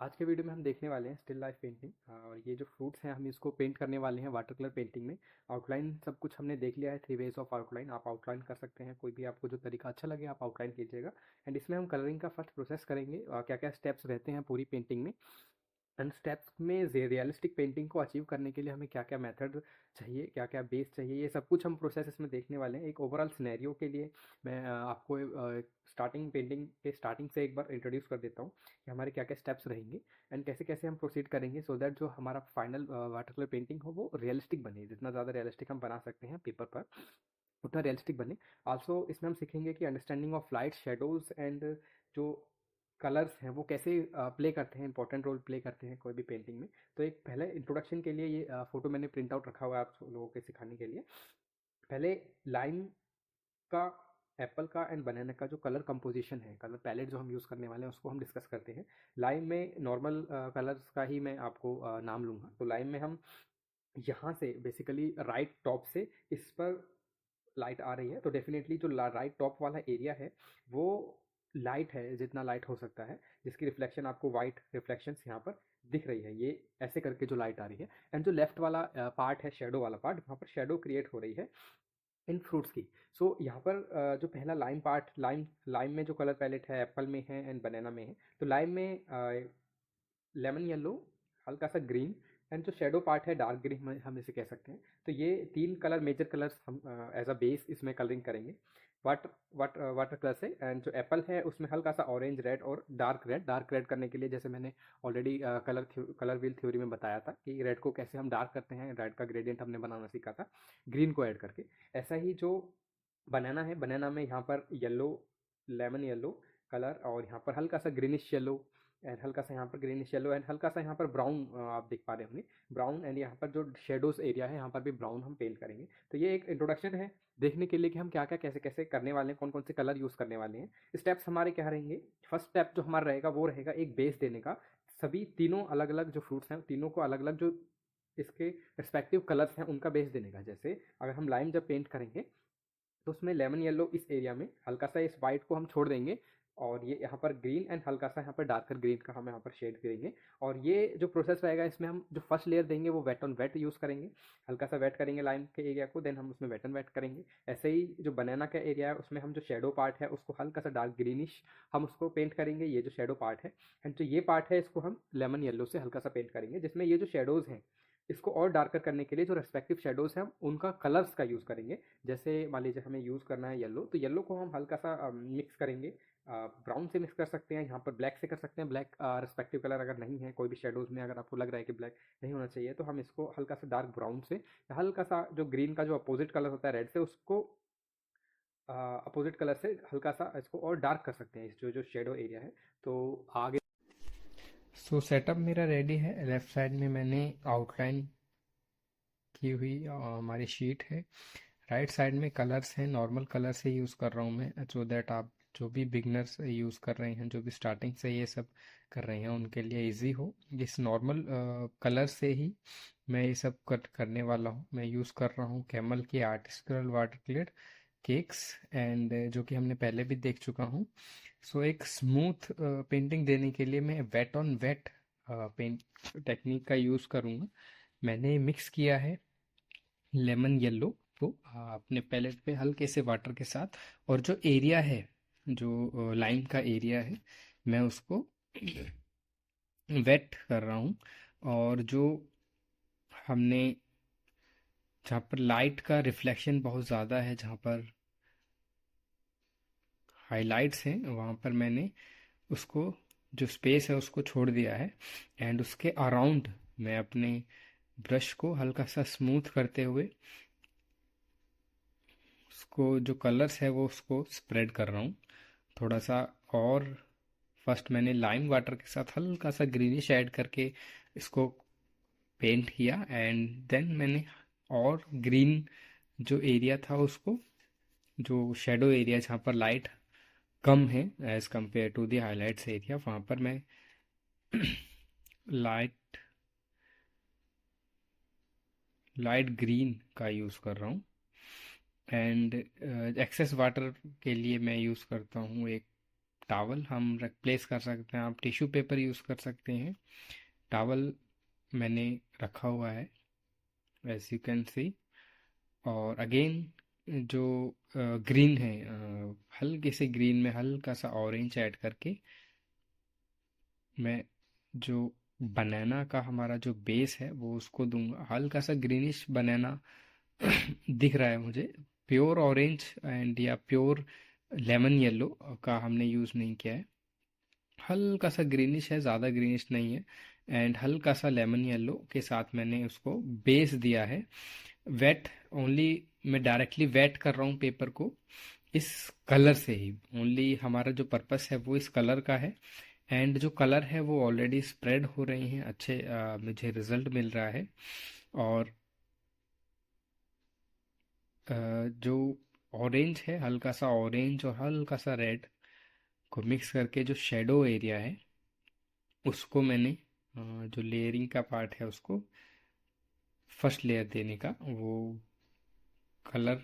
आज के वीडियो में हम देखने वाले हैं स्टिल लाइफ पेंटिंग और ये जो फ्रूट्स हैं हम इसको पेंट करने वाले हैं वाटर कलर पेंटिंग में। आउटलाइन सब कुछ हमने देख लिया है, 3 वेज ऑफ आउटलाइन। आप आउटलाइन कर सकते हैं, कोई भी आपको जो तरीका अच्छा लगे आप आउटलाइन कीजिएगा। एंड इसमें हम कलरिंग का फर्स्ट प्रोसेस करेंगे, क्या क्या स्टेप्स रहते हैं पूरी पेंटिंग में। एंड स्टेप्स में रियलिस्टिक पेंटिंग को अचीव करने के लिए हमें क्या क्या मेथड चाहिए, क्या क्या बेस चाहिए, ये सब कुछ हम प्रोसेस इसमें देखने वाले हैं। एक ओवरऑल सिनेरियो के लिए मैं आपको स्टार्टिंग पेंटिंग के स्टार्टिंग से एक बार इंट्रोड्यूस कर देता हूँ कि हमारे क्या क्या स्टेप्स रहेंगे एंड कैसे कैसे हम प्रोसीड करेंगे सो दैट जो हमारा फाइनल वाटर कलर पेंटिंग हो वो रियलिस्टिक बने। जितना ज़्यादा रियलिस्टिक हम बना सकते हैं पेपर पर उतना रियलिस्टिक बने। आल्सो इसमें हम सीखेंगे कि understanding of light shadows and जो कलर्स हैं वो कैसे प्ले करते हैं, इंपॉर्टेंट रोल प्ले करते हैं कोई भी पेंटिंग में। तो एक पहले इंट्रोडक्शन के लिए ये फोटो मैंने प्रिंट आउट रखा हुआ है आप लोगों के सिखाने के लिए। पहले लाइम का, एप्पल का एंड बनाना का जो कलर कंपोजिशन है, कलर पैलेट जो हम यूज़ करने वाले हैं उसको हम डिस्कस करते हैं। लाइम में नॉर्मल कलर्स का ही मैं आपको नाम लूँगा। तो लाइम में हम यहाँ से बेसिकली राइट टॉप से इस पर लाइट आ रही है तो डेफिनेटली जो राइट टॉप वाला एरिया है वो लाइट है, जितना लाइट हो सकता है, जिसकी रिफ्लेक्शन आपको वाइट रिफ्लेक्शंस यहाँ पर दिख रही है, ये ऐसे करके जो लाइट आ रही है। एंड जो लेफ्ट वाला पार्ट है, शेडो वाला पार्ट, वहाँ पर शेडो क्रिएट हो रही है इन फ्रूट्स की। सो यहाँ पर जो पहला लाइम पार्ट, लाइम लाइम में जो कलर पैलेट है एप्पल में है एंड बनाना में है। तो लाइम में लेमन येलो, हल्का सा ग्रीन एंड जो शेडो पार्ट है डार्क ग्रीन हम इसे कह सकते हैं। तो ये तीन कलर, मेजर कलर्स हम एज अ बेस इसमें कलरिंग करेंगे वाटर वाटर कलर से। एंड जो एप्पल है उसमें हल्का सा ऑरेंज रेड और डार्क रेड करने के लिए, जैसे मैंने ऑलरेडी कलर व्हील थ्योरी में बताया था कि रेड को कैसे हम डार्क करते हैं, रेड का ग्रेडियंट हमने बनाना सीखा था ग्रीन को ऐड करके। ऐसा ही जो बनाना है, बनाना में यहाँ पर येलो, लेमन येलो कलर और यहाँ पर हल्का सा ग्रीनिश येलो एंड हल्का सा यहाँ पर ग्रीनिश येलो एंड हल्का सा यहाँ पर ब्राउन, आप देख पा रहे होंगे ब्राउन। एंड यहाँ पर जो शेडोज एरिया है यहाँ पर भी ब्राउन हम पेंट करेंगे। तो ये एक इंट्रोडक्शन है देखने के लिए कि हम क्या क्या कैसे कैसे करने वाले हैं, कौन कौन से कलर यूज़ करने वाले हैं। स्टेप्स हमारे क्या रहेंगे? फर्स्ट स्टेप जो हमारा रहेगा वो रहेगा एक बेस देने का। सभी तीनों अलग अलग जो फ्रूट्स हैं तीनों को अलग अलग जो इसके रिस्पेक्टिव कलर्स हैं उनका बेस देने का। जैसे अगर हम लाइम जब पेंट करेंगे तो उसमें लेमन येलो इस एरिया में, हल्का सा इस वाइट को हम छोड़ देंगे और ये यहाँ पर ग्रीन एंड हल्का सा यहाँ पर डार्कर ग्रीन का हम यहाँ पर शेड करेंगे। और ये जो प्रोसेस रहेगा इसमें हम जो फर्स्ट लेयर देंगे वो वेट ऑन वेट यूज़ करेंगे, हल्का सा वेट करेंगे लाइम के एरिया को, देन हम उसमें वेट ऑन वेट करेंगे। ऐसे ही जो बनाना का एरिया है उसमें हम जो शेडो पार्ट है उसको हल्का सा डार्क ग्रीनिश हम उसको पेंट करेंगे, ये जो शेडो पार्ट है। एंड जो ये पार्ट है इसको हम लेमन येलो से हल्का सा पेंट करेंगे, जिसमें ये जो शेडोज़ हैं इसको और डार्कर करने के लिए जो रेस्पेक्टिव शेडोज़ हैं हम उनका कलर्स का यूज़ करेंगे। जैसे मान लीजिए हमें यूज़ करना है येलो, तो येलो को हम हल्का सा मिक्स करेंगे, ब्राउन से मिक्स कर सकते हैं, यहाँ पर ब्लैक से कर सकते हैं। ब्लैक रिस्पेक्टिव कलर अगर नहीं है कोई भी शेडोज़ में, अगर आपको लग रहा है कि ब्लैक नहीं होना चाहिए तो हम इसको हल्का सा डार्क ब्राउन से, हल्का सा जो ग्रीन का जो अपोजिट कलर होता है रेड से, उसको अपोजिट कलर से हल्का सा इसको और डार्क कर सकते हैं इस जो जो शेडो एरिया है। तो आगे सेटअप मेरा रेडी है। लेफ्ट साइड में मैंने आउटलाइन की हुई हमारी शीट है। राइट साइड में कलर्स हैं, नॉर्मल कलर से यूज़ कर रहा हूँ मैं, सो दैट आप जो भी बिगनर्स यूज़ कर रहे हैं, जो भी स्टार्टिंग से ये सब कर रहे हैं उनके लिए इजी हो। इस नॉर्मल कलर से ही मैं ये सब करने वाला हूँ। मैं यूज़ कर रहा हूँ कैमल की artistical water colour cakes and जो कि हमने पहले भी देख चुका हूँ। सो एक स्मूथ पेंटिंग देने के लिए मैं wet on wet paint technique का यूज़ करूँगा। मैंने मिक्स किया है लेमन येलो को अपने पैलेट पे हल्के से वाटर के साथ, और जो एरिया है, जो लाइम का एरिया है, मैं उसको वेट कर रहा हूँ। और जो हमने, जहाँ पर लाइट का रिफ्लेक्शन बहुत ज़्यादा है, जहाँ पर हाइलाइट्स हैं, वहाँ पर मैंने उसको, जो स्पेस है उसको छोड़ दिया है। एंड उसके अराउंड मैं अपने ब्रश को हल्का सा स्मूथ करते हुए उसको, जो कलर्स है वो उसको स्प्रेड कर रहा हूँ थोड़ा सा। और फर्स्ट मैंने लाइम वाटर के साथ हल्का सा ग्रीनिश ऐड करके इसको पेंट किया एंड देन मैंने और ग्रीन जो एरिया था उसको, जो शेडो एरिया जहाँ पर लाइट कम है as compare to the highlights area, वहाँ पर मैं लाइट लाइट ग्रीन का यूज़ कर रहा हूँ। एंड एक्सेस वाटर के लिए मैं यूज़ करता हूँ एक टावल हम प्लेस कर सकते हैं, आप टिश्यू पेपर यूज़ कर सकते हैं। टावल मैंने रखा हुआ है एज यू कैन सी। और अगेन जो ग्रीन है, हल्के से ग्रीन में हल्का सा ऑरेंज ऐड करके मैं जो बनाना का हमारा जो बेस है वो उसको दूंगा। हल्का सा ग्रीनिश बनाना दिख रहा है मुझे, प्योर ऑरेंज एंड या प्योर लेमन येलो का हमने यूज़ नहीं किया है। हल्का सा ग्रीनिश है, ज़्यादा ग्रीनिश नहीं है, एंड हल्का सा लेमन येलो के साथ मैंने उसको बेस दिया है। वेट ओनली, मैं डायरेक्टली वेट कर रहा हूँ पेपर को इस कलर से ही। ओनली हमारा जो पर्पस है वो इस कलर का है, एंड जो कलर है वो ऑलरेडी स्प्रेड हो रहे हैं, अच्छे मुझे रिजल्ट मिल रहा है। और जो ऑरेंज है, हल्का सा ऑरेंज और हल्का सा रेड को मिक्स करके जो शेडो एरिया है उसको मैंने जो लेयरिंग का पार्ट है उसको फर्स्ट लेयर देने का वो कलर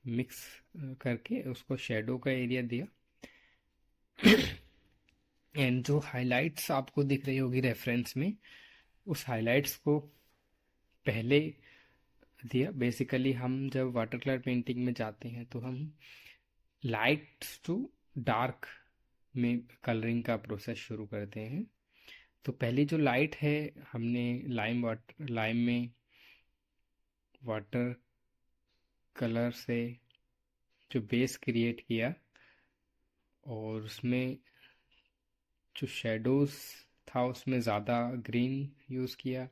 मिक्स करके उसको शेडो का एरिया दिया। एंड जो हाइलाइट्स आपको दिख रही होगी रेफरेंस में, उस हाइलाइट्स को पहले दिया। बेसिकली हम जब वाटर कलर पेंटिंग में जाते हैं तो हम लाइट टू डार्क में कलरिंग का प्रोसेस शुरू करते हैं। तो पहली जो लाइट है, हमने लाइम में वाटर कलर से जो बेस क्रिएट किया और उसमें जो शेडोज था उसमें ज़्यादा ग्रीन यूज़ किया,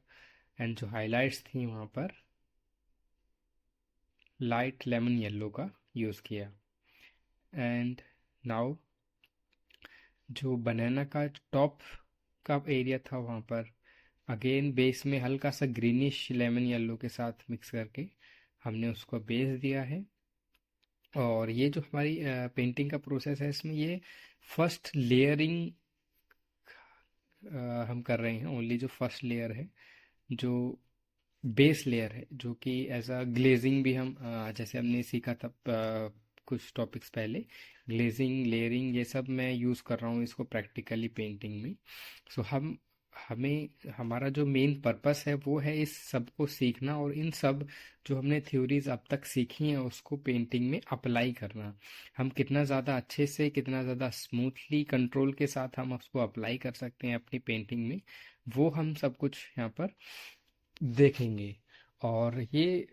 एंड जो हाइलाइट्स थी वहाँ पर लाइट लेमन येलो का यूज़ किया। एंड नाउ जो बनाना का टॉप का एरिया था वहाँ पर अगेन बेस में हल्का सा ग्रीनिश लेमन येलो के साथ मिक्स करके हमने उसको बेस दिया है। और ये जो हमारी पेंटिंग का प्रोसेस है इसमें ये फर्स्ट लेयरिंग हम कर रहे हैं। ओनली जो फर्स्ट लेयर है, जो बेस लेयर है, जो कि एज अ ग्लेजिंग भी हम जैसे हमने सीखा था कुछ टॉपिक्स पहले, ग्लेजिंग लेयरिंग ये सब मैं यूज़ कर रहा हूँ इसको प्रैक्टिकली पेंटिंग में। सो हमें हमारा जो मेन पर्पस है वो है इस सब को सीखना, और इन सब जो हमने थ्योरीज अब तक सीखी हैं उसको पेंटिंग में अप्लाई करना। हम कितना ज़्यादा अच्छे से, कितना ज़्यादा स्मूथली कंट्रोल के साथ हम उसको अप्लाई कर सकते हैं अपनी पेंटिंग में, वो हम सब कुछ यहाँ पर देखेंगे। और ये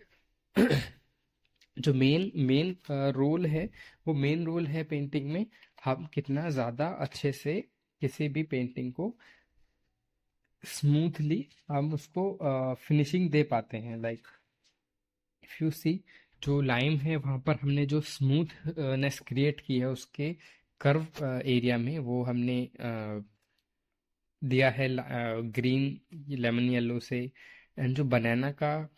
जो मेन मेन रोल है, वो मेन रोल है पेंटिंग में हम कितना ज़्यादा अच्छे से किसी भी पेंटिंग को स्मूथली हम उसको फिनिशिंग दे पाते हैं। लाइक इफ यू सी, जो लाइम है वहाँ पर हमने जो स्मूथनेस क्रिएट की है उसके कर्व एरिया में वो हमने दिया है ग्रीन लेमन येलो से। एंड जो बनाना का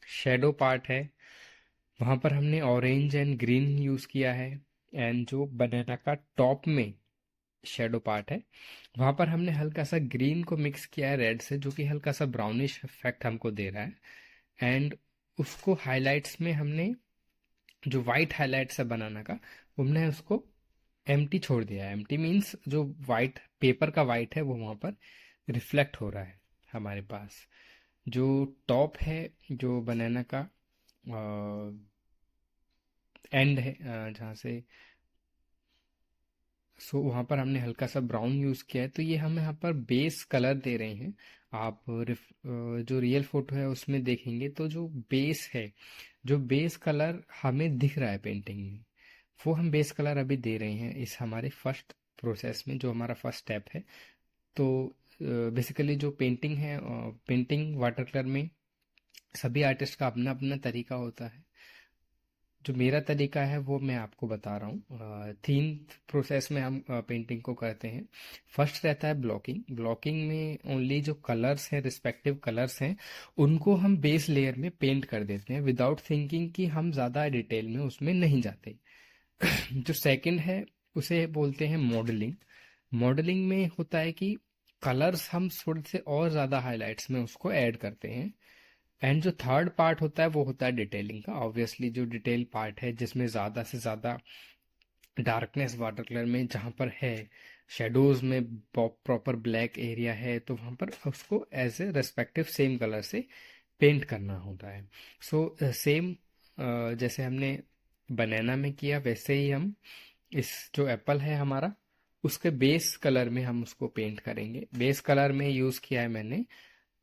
शेडो पार्ट है वहाँ पर हमने ऑरेंज एंड ग्रीन यूज़ किया है। एंड जो बनाना का टॉप में शेडो पार्ट है वहाँ पर हमने हल्का सा ग्रीन को मिक्स किया है रेड से, जो कि हल्का सा ब्राउनिश इफेक्ट हमको दे रहा है। एंड उसको हाइलाइट्स में हमने जो वाइट हाइलाइट्स है बनाना का, हमने उसको एम्प्टी छोड़ दिया है। एम्प्टी मीन्स जो वाइट पेपर का वाइट है वो वहाँ पर रिफ्लेक्ट हो रहा है हमारे पास। जो टॉप है जो बनाना का एंड है जहाँ से, सो वहाँ पर हमने हल्का सा ब्राउन यूज़ किया है, तो ये हम यहाँ पर बेस कलर दे रहे हैं। आप जो रियल फोटो है उसमें देखेंगे तो जो बेस है, जो बेस कलर हमें दिख रहा है पेंटिंग में, वो हम बेस कलर अभी दे रहे हैं इस हमारे फर्स्ट प्रोसेस में, जो हमारा फर्स्ट स्टेप है। तो बेसिकली जो पेंटिंग है, पेंटिंग वाटर कलर में सभी आर्टिस्ट का अपना अपना तरीका होता है। जो मेरा तरीका है वो मैं आपको बता रहा हूँ। तीन प्रोसेस में हम पेंटिंग को करते हैं। फर्स्ट रहता है ब्लॉकिंग। ब्लॉकिंग में ओनली जो कलर्स हैं, रिस्पेक्टिव कलर्स हैं, उनको हम बेस लेयर में पेंट कर देते हैं विदाउट थिंकिंग कि हम ज़्यादा डिटेल में उसमें नहीं जाते। जो सेकंड है उसे बोलते हैं मॉडलिंग। मॉडलिंग में होता है कि कलर्स हम थोड़े से और ज़्यादा हाइलाइट्स में उसको ऐड करते हैं। एंड जो थर्ड पार्ट होता है वो होता है डिटेलिंग का। ऑब्वियसली जो डिटेल पार्ट है जिसमें ज़्यादा से ज़्यादा डार्कनेस वाटर कलर में जहाँ पर है, शेडोज में प्रॉपर ब्लैक एरिया है, तो वहाँ पर उसको as a respective same colour से पेंट करना होता है। सो सेम जैसे हमने बनाना में किया, वैसे ही हम इस जो एप्पल है हमारा, उसके बेस कलर में हम उसको पेंट करेंगे। बेस कलर में यूज किया है मैंने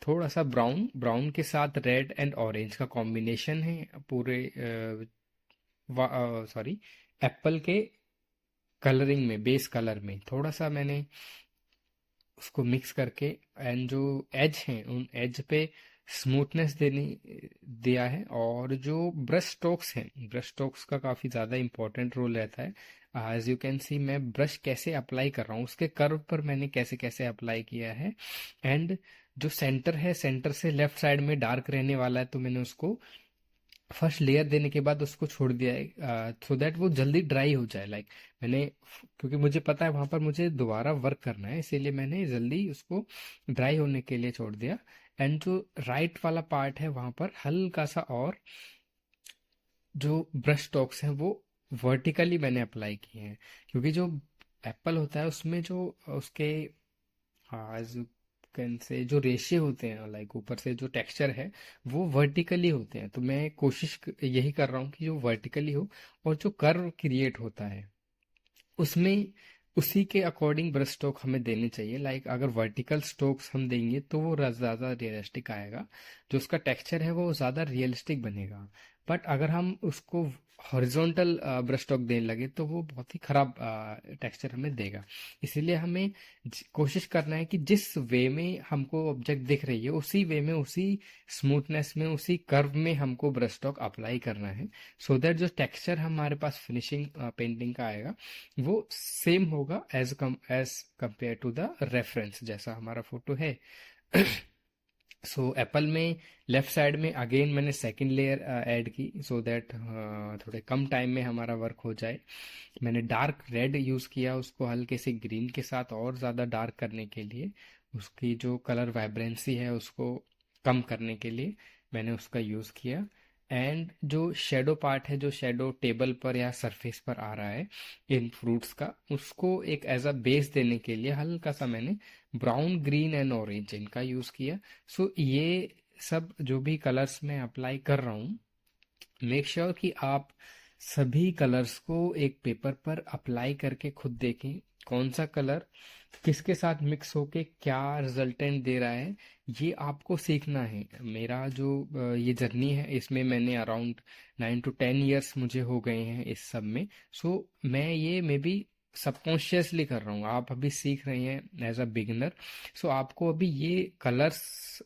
थोड़ा सा ब्राउन, ब्राउन के साथ रेड एंड ऑरेंज का कॉम्बिनेशन है पूरे सॉरी एप्पल के कलरिंग में, बेस कलर में थोड़ा सा मैंने उसको मिक्स करके एंड जो एज हैं उन एज पे स्मूथनेस देनी दिया है। और जो ब्रश स्ट्रोक्स हैं, ब्रश स्ट्रोक्स का काफ़ी ज़्यादा इंपॉर्टेंट रोल रहता है। एज यू कैन सी मैं ब्रश कैसे अप्लाई कर रहा हूँ, उसके कर्व पर मैंने कैसे कैसे अप्लाई किया है। एंड जो सेंटर है, सेंटर से लेफ्ट साइड में डार्क रहने वाला है, तो मैंने उसको फर्स्ट लेयर देने के बाद उसको छोड़ दिया है सो दैट वो जल्दी ड्राई हो जाए। लाइक मैंने, क्योंकि मुझे पता है वहां पर मुझे दोबारा वर्क करना है, इसीलिए मैंने जल्दी उसको ड्राई होने के लिए छोड़ दिया। एंड जो राइट वाला पार्ट है वहां पर हल्का सा और जो ब्रश स्ट्रोक्स हैं वो वर्टिकली मैंने अप्लाई किए हैं, क्योंकि जो एप्पल होता है उसमें जो उसके, हाँ एज यू कैन से जो रेशे होते हैं, लाइक ऊपर से जो टेक्सचर है वो वर्टिकली होते हैं। तो मैं कोशिश यही कर रहा हूँ कि जो वर्टिकली हो, और जो कर्व क्रिएट होता है उसमें उसी के अकॉर्डिंग ब्रश स्ट्रोक हमें देने चाहिए। लाइक अगर वर्टिकल स्ट्रोक्स हम देंगे तो वो ज़्यादा रियलिस्टिक आएगा, जो उसका टेक्सचर है वो ज़्यादा रियलिस्टिक बनेगा। बट अगर हम उसको हॉरिजॉन्टल ब्रश स्ट्रोक देने लगे तो वो बहुत ही खराब टेक्सचर हमें देगा। इसीलिए हमें कोशिश करना है कि जिस वे में हमको ऑब्जेक्ट दिख रही है उसी वे में, उसी स्मूथनेस में, उसी कर्व में हमको ब्रश स्ट्रोक अप्लाई करना है, सो दैट जो टेक्सचर हमारे पास फिनिशिंग पेंटिंग का आएगा वो सेम होगा as compare to the reference जैसा हमारा फोटो है। सो एप्पल में लेफ्ट साइड में अगेन मैंने सेकंड लेयर ऐड की, सो दैट थोड़े कम टाइम में हमारा वर्क हो जाए। मैंने डार्क रेड यूज़ किया उसको हल्के से ग्रीन के साथ और ज़्यादा डार्क करने के लिए, उसकी जो कलर वाइब्रेंसी है उसको कम करने के लिए मैंने उसका यूज़ किया। एंड जो शेडो पार्ट है, जो शेडो टेबल पर या सरफेस पर आ रहा है इन फ्रूट्स का, उसको एक एज अ बेस देने के लिए हल्का सा मैंने ब्राउन, ग्रीन एंड ऑरेंज इनका यूज़ किया। सो ये सब जो भी कलर्स मैं अप्लाई कर रहा हूँ, मेक श्योर कि आप सभी कलर्स को एक पेपर पर अप्लाई करके खुद देखें कौन सा कलर किसके साथ मिक्स होके क्या रिजल्टेंट दे रहा है। ये आपको सीखना है। मेरा जो ये जर्नी है इसमें मैंने अराउंड 9 to 10 years मुझे हो गए हैं इस सब में। सो मैं ये मे बी सबकॉन्शियसली कर रहा हूँ, आप अभी सीख रहे हैं एज अ बिगिनर। सो आपको अभी ये कलर्स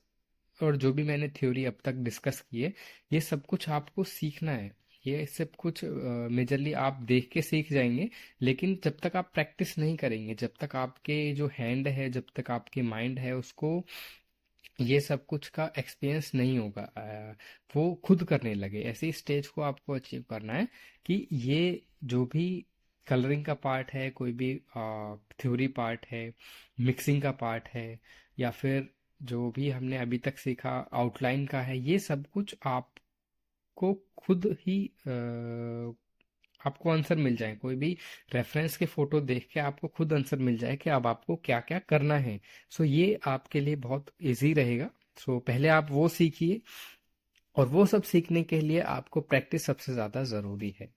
और जो भी मैंने थ्योरी अब तक डिस्कस की है, ये सब कुछ आपको सीखना है। ये सब कुछ मेजरली आप देख के सीख जाएंगे, लेकिन जब तक आप प्रैक्टिस नहीं करेंगे, जब तक आपके जो हैंड है, जब तक आपके माइंड है, उसको ये सब कुछ का एक्सपीरियंस नहीं होगा, वो खुद करने लगे। ऐसी स्टेज को आपको अचीव करना है कि ये जो भी कलरिंग का पार्ट है, कोई भी थ्योरी पार्ट है, मिक्सिंग का पार्ट है, या फिर जो भी हमने अभी तक सीखा आउटलाइन का है, ये सब कुछ आपको खुद ही आपको आंसर मिल जाए। कोई भी रेफरेंस के फोटो देख के आपको खुद आंसर मिल जाए कि अब आपको क्या क्या करना है। सो ये आपके लिए बहुत इजी रहेगा। सो पहले आप वो सीखिए, और वो सब सीखने के लिए आपको प्रैक्टिस सबसे ज़्यादा ज़रूरी है।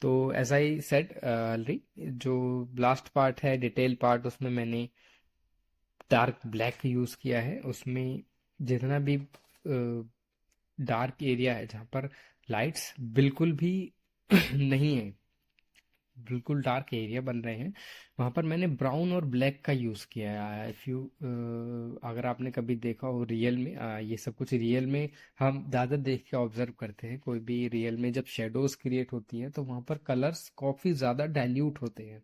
तो एज आई सेड ऑलरेडी, जो लास्ट पार्ट है डिटेल पार्ट, उसमें मैंने डार्क ब्लैक यूज़ किया है। उसमें जितना भी डार्क एरिया है जहाँ पर लाइट्स बिल्कुल भी नहीं है, बिल्कुल डार्क एरिया बन रहे हैं, वहां पर मैंने ब्राउन और ब्लैक का यूज़ किया है। इफ़ यू अगर आपने कभी देखा हो रियल में, ये सब कुछ रियल में हम ज़्यादा देख के ऑब्जर्व करते हैं। कोई भी रियल में जब शेडोज क्रिएट होती हैं तो वहां पर कलर्स काफ़ी ज़्यादा डाइल्यूट होते हैं।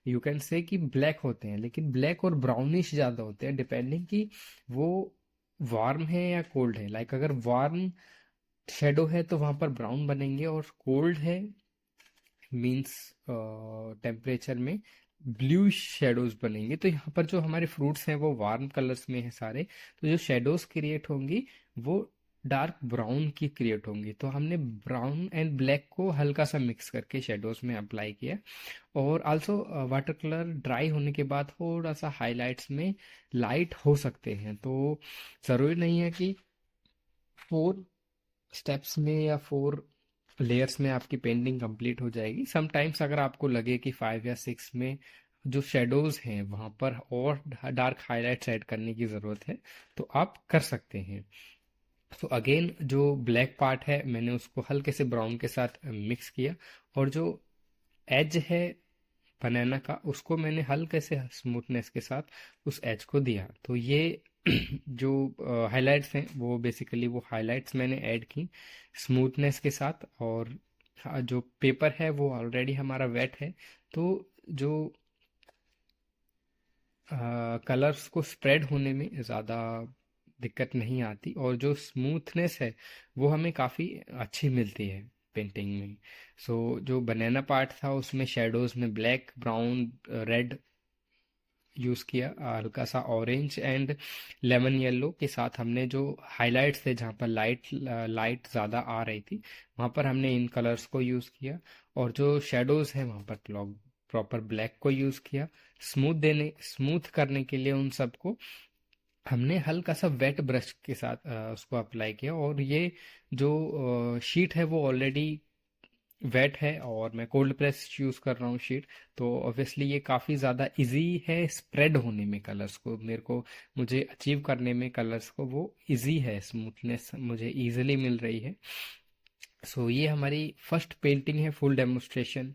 यू कैन से कि ब्लैक होते हैं, लेकिन ब्लैक और ब्राउनिश ज़्यादा होते हैं, डिपेंडिंग कि वो वार्म है या कोल्ड है। लाइक अगर वार्म शेडो है तो वहां पर ब्राउन बनेंगे, और कोल्ड है मीन्स टेम्परेचर में ब्लू शेडोज बनेंगे। तो यहाँ पर जो हमारे फ्रूट्स हैं वो वार्म कलर्स में है सारे, तो जो शेडोज क्रिएट होंगी वो डार्क ब्राउन की क्रिएट होंगी। तो हमने ब्राउन एंड ब्लैक को हल्का सा मिक्स करके शेडोज में अप्लाई किया। और आल्सो वाटर कलर ड्राई होने के बाद थोड़ा सा हाइलाइट्स में लाइट हो सकते हैं। तो ज़रूरी नहीं है कि 4 स्टेप्स में या 4 लेयर्स में आपकी पेंटिंग कंप्लीट हो जाएगी। समटाइम्स अगर आपको लगे कि 5 या 6 में जो शेडोज हैं वहां पर और डार्क हाईलाइट्स ऐड करने की ज़रूरत है, तो आप कर सकते हैं। तो अगेन जो ब्लैक पार्ट है मैंने उसको हल्के से ब्राउन के साथ मिक्स किया, और जो एज है बनाना का उसको मैंने हल्के से स्मूथनेस के साथ उस एज को दिया। तो ये जो हाइलाइट्स हैं वो बेसिकली वो हाइलाइट्स मैंने ऐड की स्मूथनेस के साथ। और जो पेपर है वो ऑलरेडी हमारा वेट है, तो जो कलर्स को स्प्रेड होने में ज़्यादा दिक्कत नहीं आती, और जो स्मूथनेस है वो हमें काफ़ी अच्छी मिलती है पेंटिंग में। सो जो बनाना पार्ट था उसमें शेडोज में ब्लैक, ब्राउन, रेड यूज़ किया, हल्का सा ऑरेंज एंड लेमन येलो के साथ। हमने जो हाइलाइट्स थे जहाँ पर लाइट ज़्यादा आ रही थी वहाँ पर हमने इन कलर्स को यूज़ किया, और जो शेडोज हैं वहाँ पर प्रॉपर ब्लैक को यूज़ किया। स्मूथ करने के लिए उन सबको हमने हल्का सा वेट ब्रश के साथ उसको अप्लाई किया। और ये जो शीट है वो ऑलरेडी वेट है, और मैं कोल्ड प्रेस यूज़ कर रहा हूँ शीट। तो ऑब्वियसली ये काफ़ी ज़्यादा इजी है स्प्रेड होने में, कलर्स को मुझे अचीव करने में कलर्स को वो इजी है, स्मूथनेस मुझे इजीली मिल रही है। सो ये हमारी फर्स्ट पेंटिंग है, फुल डेमोन्स्ट्रेशन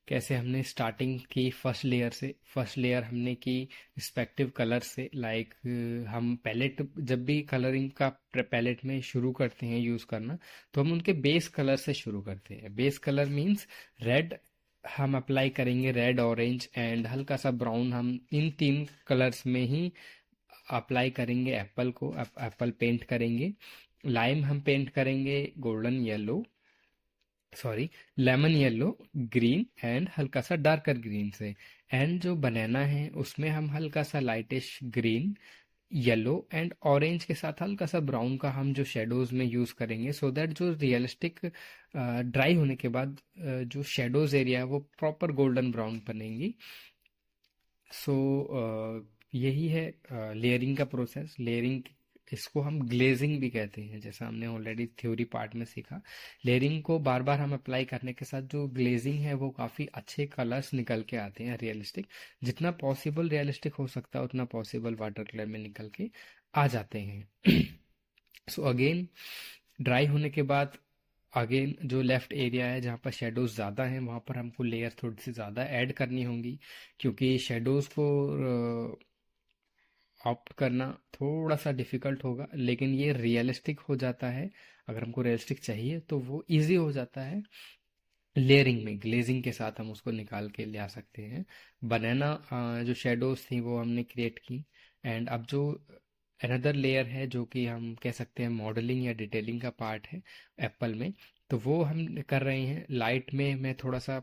कैसे हमने स्टार्टिंग की फर्स्ट लेयर से। फर्स्ट लेयर हमने की रिस्पेक्टिव कलर से, लाइक हम पैलेट जब भी कलरिंग का पैलेट में शुरू करते हैं यूज़ करना, तो हम उनके बेस कलर से शुरू करते हैं। बेस कलर मीन्स रेड हम अप्लाई करेंगे, रेड, ऑरेंज एंड हल्का सा ब्राउन। हम इन 3 कलर्स में ही अप्लाई करेंगे एप्पल को, एप्पल पेंट करेंगे। लाइम हम पेंट करेंगे golden yellow, sorry, lemon yellow, green and हल्का सा डार्कर ग्रीन से। एंड जो बनाना है उसमें हम हल्का सा lightish green, yellow and orange के साथ हल्का सा ब्राउन का हम जो शेडोज में यूज करेंगे, सो दैट जो रियलिस्टिक ड्राई होने के बाद जो शेडोज एरिया है वो प्रॉपर गोल्डन ब्राउन बनेंगी। सो यही है लेयरिंग का प्रोसेस। लेयरिंग इसको हम ग्लेजिंग भी कहते हैं, जैसा हमने ऑलरेडी थ्योरी पार्ट में सीखा। लेयरिंग को बार बार हम अप्लाई करने के साथ जो ग्लेजिंग है वो काफ़ी अच्छे कलर्स निकल के आते हैं रियलिस्टिक। जितना पॉसिबल रियलिस्टिक हो सकता है उतना पॉसिबल वाटर कलर में निकल के आ जाते हैं। सो अगेन ड्राई होने के बाद अगेन जो लेफ्ट एरिया है जहाँ पर शेडोज ज़्यादा हैं वहाँ पर हमको लेयर थोड़ी सी ज़्यादा ऐड करनी होंगी, क्योंकि शेडोज को ऑप्ट करना थोड़ा सा डिफिकल्ट होगा, लेकिन ये रियलिस्टिक हो जाता है। अगर हमको रियलिस्टिक चाहिए तो वो इजी हो जाता है लेयरिंग में, ग्लेजिंग के साथ हम उसको निकाल के ले आ सकते हैं। बनाना जो शेडोज थी वो हमने क्रिएट की। एंड अब जो अनदर लेयर है जो कि हम कह सकते हैं मॉडलिंग या डिटेलिंग का पार्ट है एप्पल में, तो वो हम कर रहे हैं। लाइट में मैं थोड़ा सा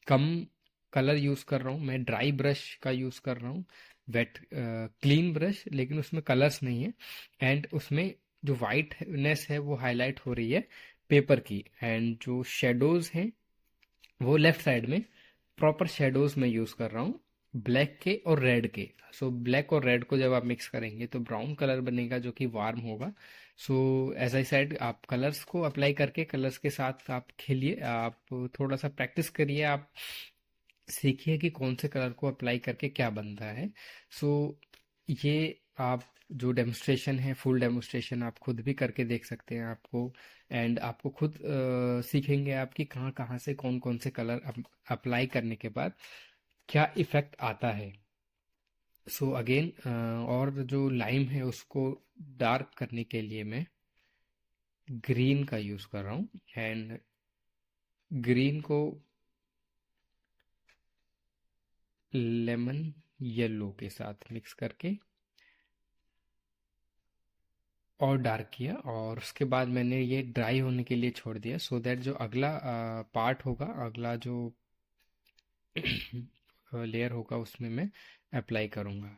कम कलर यूज़ कर रहा हूँ, मैं ड्राई ब्रश का यूज़ कर रहा हूँ, वेट क्लीन ब्रश, लेकिन उसमें कलर्स नहीं है। एंड उसमें जो वाइटनेस है वो हाईलाइट हो रही है पेपर की। एंड जो शेडोज हैं वो लेफ्ट साइड में प्रॉपर शेडोज में यूज कर रहा हूँ, ब्लैक के और रेड के। सो ब्लैक और रेड को जब आप मिक्स करेंगे तो ब्राउन कलर बनेगा जो कि वार्म होगा। सो एज आई सेड, आप कलर्स को अप्लाई करके कलर्स के साथ आप खेलिए, आप थोड़ा सा प्रैक्टिस करिए, आप सीखिए कि कौन से कलर को अप्लाई करके क्या बनता है। सो ये आप जो डेमोस्ट्रेशन है, फुल डेमोस्ट्रेशन आप खुद भी करके देख सकते हैं आपको। एंड आपको खुद सीखेंगे आप कि कहाँ कहाँ से कौन कौन से कलर अप्लाई करने के बाद क्या इफेक्ट आता है। सो अगेन और जो लाइम है उसको डार्क करने के लिए मैं ग्रीन का यूज़ कर रहा हूँ। एंड ग्रीन को लेमन येलो के साथ मिक्स करके और डार्क किया, और उसके बाद मैंने ये ड्राई होने के लिए छोड़ दिया, सो दैट जो अगला पार्ट होगा, अगला जो लेयर होगा उसमें मैं अप्लाई करूँगा।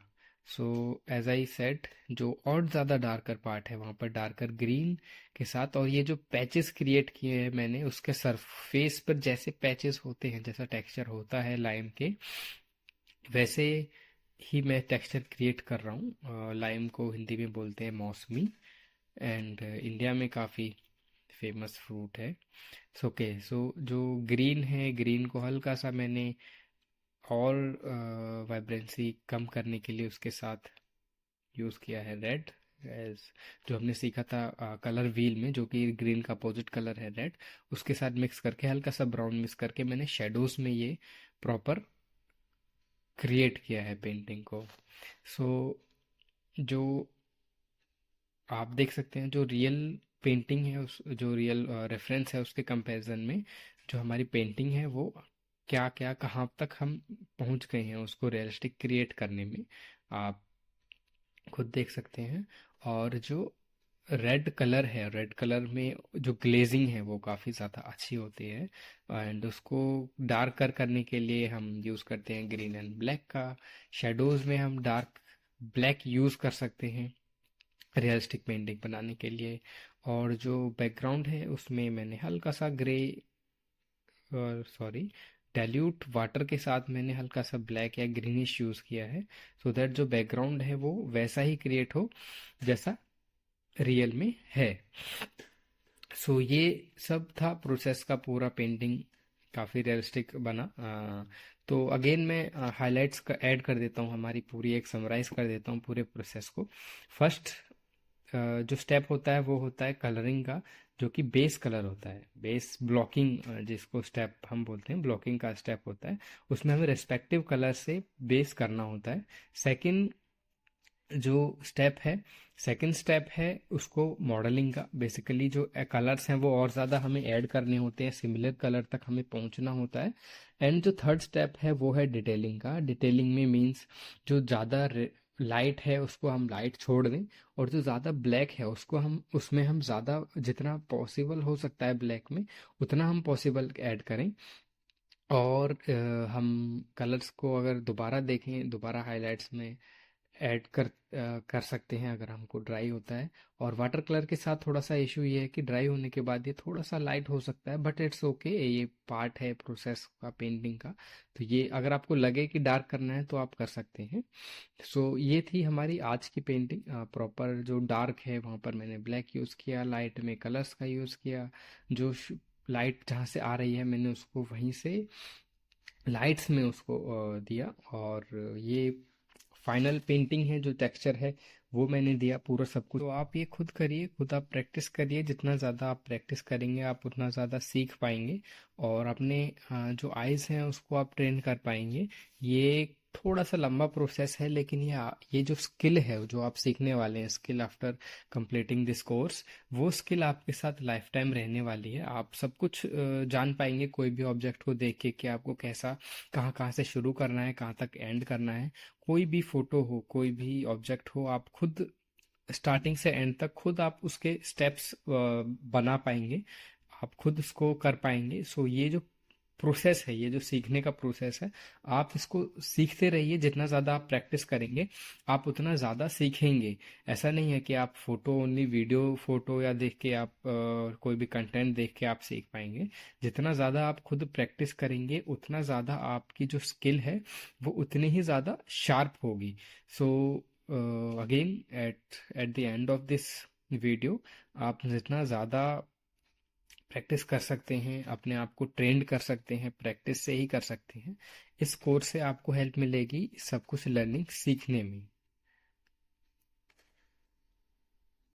सो एज आई सेड, जो और ज़्यादा डार्कर पार्ट है वहाँ पर डार्कर ग्रीन के साथ, और ये जो पैचेस क्रिएट किए हैं मैंने उसके सरफेस पर जैसे पैचेस होते हैं, जैसा टेक्सचर होता है लाइम के, वैसे ही मैं टेक्सचर क्रिएट कर रहा हूँ। लाइम को हिंदी में बोलते हैं मौसमी, एंड इंडिया में काफ़ी फेमस फ्रूट है। सो ओके, सो जो ग्रीन है, ग्रीन को हल्का सा मैंने और वाइब्रेंसी कम करने के लिए उसके साथ यूज़ किया है रेड, एज जो हमने सीखा था कलर व्हील में, जो कि ग्रीन का अपोजिट कलर है रेड, उसके साथ मिक्स करके हल्का सा ब्राउन मिक्स करके मैंने शेडोज में ये प्रॉपर क्रिएट किया है पेंटिंग को। सो जो आप देख सकते हैं, जो रियल पेंटिंग है, उस जो रियल रेफरेंस है उसके कंपैरिजन में जो हमारी पेंटिंग है वो क्या क्या कहाँ तक हम पहुँच गए हैं उसको रियलिस्टिक क्रिएट करने में, आप खुद देख सकते हैं। और जो रेड कलर है, रेड कलर में जो ग्लेजिंग है वो काफ़ी ज़्यादा अच्छी होती है, एंड उसको डार्कर करने के लिए हम यूज़ करते हैं ग्रीन एंड ब्लैक का। शेडोज़ में हम डार्क ब्लैक यूज़ कर सकते हैं रियलिस्टिक पेंटिंग बनाने के लिए। और जो बैकग्राउंड है उसमें मैंने हल्का सा ग्रे, सॉरी, डाइल्यूट वाटर के साथ मैंने हल्का सा ब्लैक या ग्रीनिश यूज़ किया है, सो दैट जो बैकग्राउंड है वो वैसा ही क्रिएट हो जैसा रियल में है। सो ये सब था प्रोसेस का पूरा, पेंटिंग काफ़ी रियलिस्टिक बना। तो अगेन मैं हाइलाइट्स का ऐड कर देता हूँ, हमारी पूरी एक समराइज कर देता हूँ पूरे प्रोसेस को। फर्स्ट जो स्टेप होता है वो होता है कलरिंग का, जो कि बेस कलर होता है, बेस ब्लॉकिंग जिसको स्टेप हम बोलते हैं, ब्लॉकिंग का स्टेप होता है। उसमें हमें रेस्पेक्टिव कलर से बेस करना होता है। सेकंड जो स्टेप है, सेकंड स्टेप है उसको मॉडलिंग का। बेसिकली जो कलर्स हैं वो और ज़्यादा हमें ऐड करने होते हैं, सिमिलर कलर तक हमें पहुंचना होता है। एंड जो थर्ड स्टेप है वो है डिटेलिंग का। डिटेलिंग में मीन्स जो ज़्यादा लाइट है उसको हम लाइट छोड़ दें, और जो ज़्यादा ब्लैक है उसको हम उसमें हम ज़्यादा जितना पॉसिबल हो सकता है ब्लैक में उतना हम पॉसिबल ऐड करें। और हम कलर्स को अगर दोबारा देखें, दोबारा हाइलाइट्स में ऐड कर सकते हैं अगर हमको ड्राई होता है। और वाटर कलर के साथ थोड़ा सा इशू ये है कि ड्राई होने के बाद ये थोड़ा सा लाइट हो सकता है, बट इट्स ओके, ये पार्ट है प्रोसेस का पेंटिंग का। तो ये अगर आपको लगे कि डार्क करना है तो आप कर सकते हैं। सो ये थी हमारी आज की पेंटिंग। प्रॉपर जो डार्क है वहाँ पर मैंने ब्लैक यूज़ किया, लाइट में कलर्स का यूज़ किया, जो लाइट जहाँ से आ रही है मैंने उसको वहीं से लाइट्स में उसको दिया। और ये फाइनल पेंटिंग है, जो टेक्सचर है वो मैंने दिया पूरा सब कुछ। तो आप ये खुद करिए, खुद आप प्रैक्टिस करिए, जितना ज़्यादा आप प्रैक्टिस करेंगे आप उतना ज़्यादा सीख पाएंगे, और अपने जो आइज़ हैं उसको आप ट्रेन कर पाएंगे। ये थोड़ा सा लंबा प्रोसेस है, लेकिन ये जो स्किल है जो आप सीखने वाले हैं, skill after completing this course, वो स्किल आपके साथ लाइफ टाइम रहने वाली है। आप सब कुछ जान पाएंगे कोई भी ऑब्जेक्ट को देख के कि आपको कैसा, कहाँ कहाँ से शुरू करना है, कहाँ तक एंड करना है। कोई भी फोटो हो, कोई भी ऑब्जेक्ट हो, आप खुद स्टार्टिंग से एंड तक खुद आप उसके स्टेप्स बना पाएंगे, आप खुद उसको कर पाएंगे। सो ये जो प्रोसेस है, ये जो सीखने का प्रोसेस है, आप इसको सीखते रहिए। जितना ज़्यादा आप प्रैक्टिस करेंगे आप उतना ज़्यादा सीखेंगे। ऐसा नहीं है कि आप फोटो ओनली वीडियो फोटो या देख के आप कोई भी कंटेंट देख के आप सीख पाएंगे। जितना ज़्यादा आप खुद प्रैक्टिस करेंगे उतना ज़्यादा आपकी जो स्किल है वो उतनी ही ज़्यादा शार्प होगी। So again at the end of this video, आप जितना ज़्यादा प्रैक्टिस कर सकते हैं, अपने आप को ट्रेंड कर सकते हैं, प्रैक्टिस से ही कर सकते हैं। इस कोर्स से आपको हेल्प मिलेगी सब कुछ लर्निंग सीखने में।